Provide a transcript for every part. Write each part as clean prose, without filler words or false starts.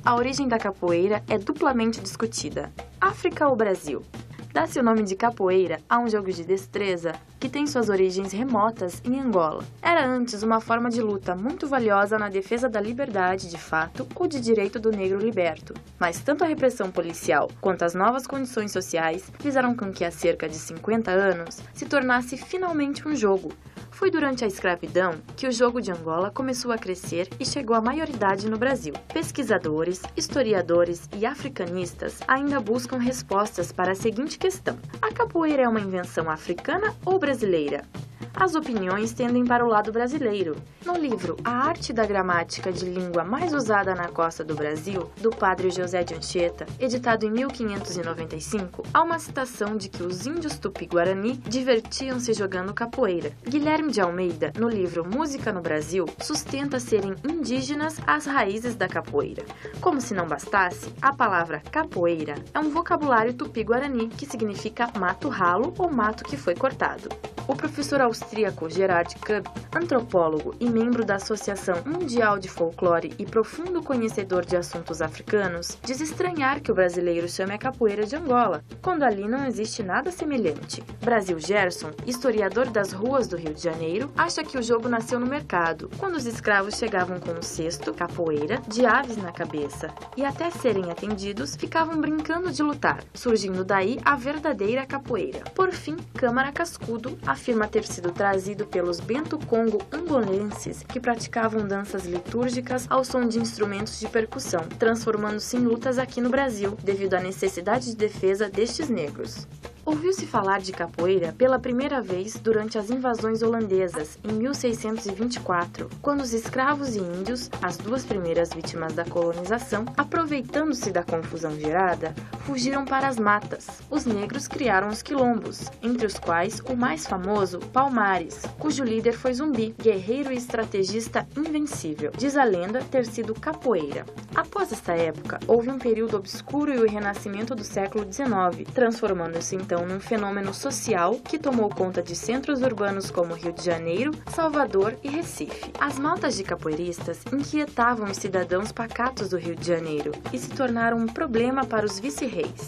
A origem da capoeira é duplamente discutida. África ou Brasil? Dá-se o nome de capoeira a um jogo de destreza que tem suas origens remotas em Angola. Era antes uma forma de luta muito valiosa na defesa da liberdade de fato ou de direito do negro liberto. Mas tanto a repressão policial quanto as novas condições sociais fizeram com que há cerca de 50 anos se tornasse finalmente um jogo. Foi durante a escravidão que o jogo de Angola começou a crescer e chegou à maioridade no Brasil. Pesquisadores, historiadores e africanistas ainda buscam respostas para a seguinte questão: a capoeira é uma invenção africana ou brasileira? As opiniões tendem para o lado brasileiro. No livro A Arte da Gramática de Língua Mais Usada na Costa do Brasil, do padre José de Anchieta, editado em 1595, há uma citação de que os índios tupi-guarani divertiam-se jogando capoeira. Guilherme de Almeida, no livro Música no Brasil, sustenta serem indígenas as raízes da capoeira. Como se não bastasse, a palavra capoeira é um vocabulário tupi-guarani que significa mato ralo ou mato que foi cortado. O professor austríaco Gerard Kubb, antropólogo e membro da Associação Mundial de Folclore e profundo conhecedor de assuntos africanos, diz estranhar que o brasileiro chame a capoeira de Angola, quando ali não existe nada semelhante. Brasil Gerson, historiador das ruas do Rio de Janeiro, acha que o jogo nasceu no mercado, quando os escravos chegavam com um cesto, capoeira, de aves na cabeça, e até serem atendidos, ficavam brincando de lutar, surgindo daí a verdadeira capoeira. Por fim, Câmara Cascudo afirma ter sido trazido pelos Bento-Congo angolenses que praticavam danças litúrgicas ao som de instrumentos de percussão, transformando-se em lutas aqui no Brasil, devido à necessidade de defesa destes negros. Ouviu-se falar de capoeira pela primeira vez durante as invasões holandesas, em 1624, quando os escravos e índios, as duas primeiras vítimas da colonização, aproveitando-se da confusão gerada, fugiram para as matas. Os negros criaram os quilombos, entre os quais o mais famoso, Palmares, cujo líder foi Zumbi, guerreiro e estrategista invencível. Diz a lenda ter sido capoeira. Após esta época, houve um período obscuro e o renascimento do século XIX, transformando-se então num fenômeno social que tomou conta de centros urbanos como Rio de Janeiro, Salvador e Recife. As maltas de capoeiristas inquietavam os cidadãos pacatos do Rio de Janeiro e se tornaram um problema para os vice-reis.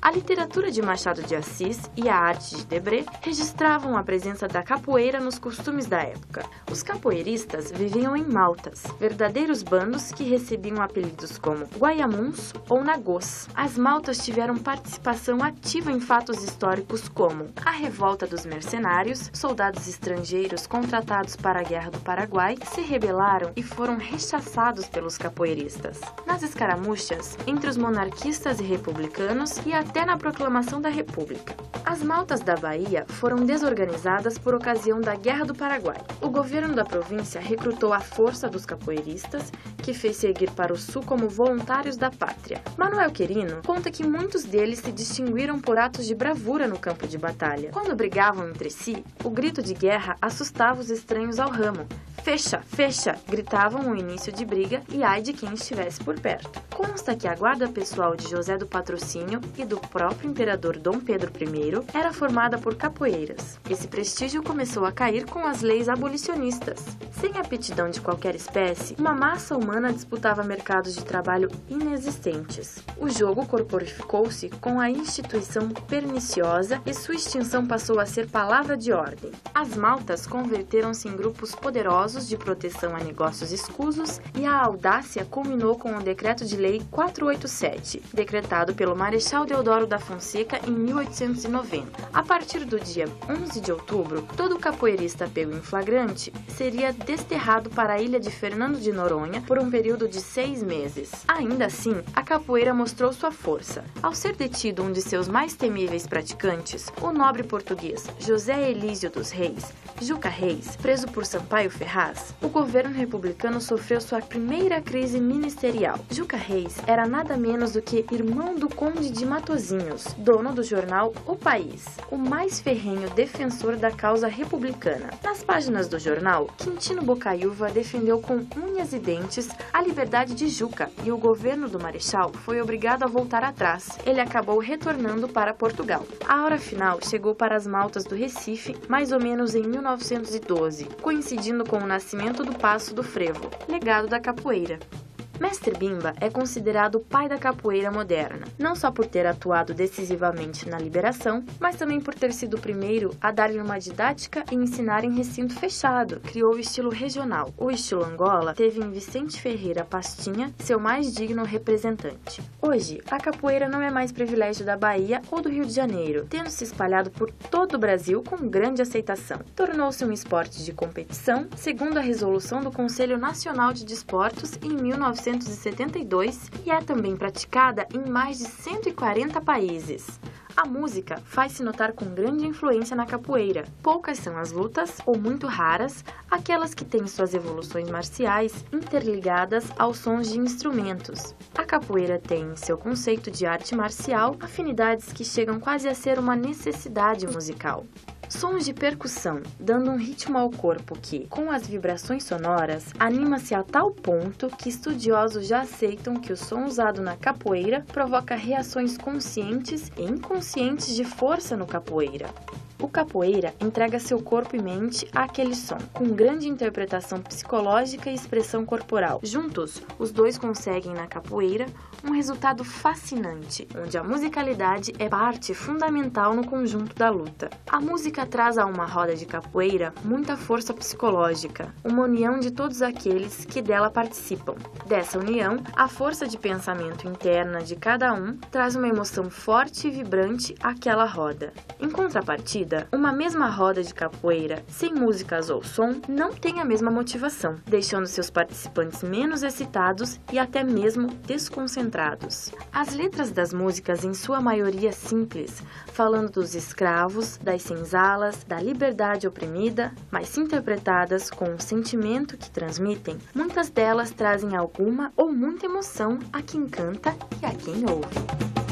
A literatura de Machado de Assis e a arte de Debré registravam a presença da capoeira nos costumes da época. Os capoeiristas viviam em maltas, verdadeiros bandos que recebiam apelidos como guaiamuns ou nagôs. As maltas tiveram participação ativa em fatos históricos como a Revolta dos Mercenários, soldados estrangeiros contratados para a Guerra do Paraguai se rebelaram e foram rechaçados pelos capoeiristas. Nas escaramuchas entre os monarquistas e republicanos e até na proclamação da República. As maltas da Bahia foram desorganizadas por ocasião da Guerra do Paraguai. O governo da província recrutou a força dos capoeiristas, que fez seguir para o sul como voluntários da pátria. Manuel Querino conta que muitos deles se distinguiram por atos de bravura no campo de batalha. Quando brigavam entre si, o grito de guerra assustava os estranhos ao ramo. Fecha, fecha! Gritavam o início de briga e ai de quem estivesse por perto. Consta que a guarda pessoal de José do Patrocínio e do próprio imperador Dom Pedro I era formada por capoeiras. Esse prestígio começou a cair com as leis abolicionistas. Sem aptidão de qualquer espécie, uma massa humana disputava mercados de trabalho inexistentes. O jogo corporificou-se com a instituição perniciosa e sua extinção passou a ser palavra de ordem. As maltas converteram-se em grupos poderosos de proteção a negócios escusos e a audácia culminou com o Decreto de Lei 487, decretado pelo Marechal Deodoro da Fonseca em 1890. A partir do dia 11 de outubro, todo capoeirista pego em flagrante seria desterrado para a ilha de Fernando de Noronha por um período de 6 meses. Ainda assim, a capoeira mostrou sua força. Ao ser detido um de seus mais temíveis praticantes, o nobre português José Elísio dos Reis, Juca Reis, preso por Sampaio Ferraz, o governo republicano sofreu sua primeira crise ministerial. Juca Reis era nada menos do que irmão do conde de Matozinhos, dono do jornal O País, o mais ferrenho defensor da causa republicana. Nas páginas do jornal, Quintino Bocaiúva defendeu com unhas e dentes a liberdade de Juca e o governo do Marechal foi obrigado a voltar atrás. Ele acabou retornando para Portugal. A hora final chegou para as maltas do Recife, mais ou menos em 1912, coincidindo com o nascimento do Paço do Frevo, legado da capoeira. Mestre Bimba é considerado o pai da capoeira moderna, não só por ter atuado decisivamente na liberação, mas também por ter sido o primeiro a dar-lhe uma didática e ensinar em recinto fechado. Criou o estilo regional. O estilo Angola teve em Vicente Ferreira Pastinha seu mais digno representante. Hoje, a capoeira não é mais privilégio da Bahia ou do Rio de Janeiro, tendo se espalhado por todo o Brasil com grande aceitação. Tornou-se um esporte de competição, segundo a resolução do Conselho Nacional de Desportos em 1972, e é também praticada em mais de 140 países. A música faz-se notar com grande influência na capoeira. Poucas são as lutas, ou muito raras, aquelas que têm suas evoluções marciais interligadas aos sons de instrumentos. A capoeira tem, em seu conceito de arte marcial, afinidades que chegam quase a ser uma necessidade musical. Sons de percussão, dando um ritmo ao corpo que, com as vibrações sonoras, anima-se a tal ponto que estudiosos já aceitam que o som usado na capoeira provoca reações conscientes e inconscientes de força no capoeira. O capoeira entrega seu corpo e mente àquele som, com grande interpretação psicológica e expressão corporal. Juntos, os dois conseguem na capoeira um resultado fascinante, onde a musicalidade é parte fundamental no conjunto da luta. A música traz a uma roda de capoeira muita força psicológica, uma união de todos aqueles que dela participam. Dessa união, a força de pensamento interna de cada um traz uma emoção forte e vibrante àquela roda. Em contrapartida, uma mesma roda de capoeira, sem músicas ou som, não tem a mesma motivação, deixando seus participantes menos excitados e até mesmo desconcentrados. As letras das músicas, em sua maioria simples, falando dos escravos, das senzalas, da liberdade oprimida, mas interpretadas com o sentimento que transmitem, muitas delas trazem alguma ou muita emoção a quem canta e a quem ouve.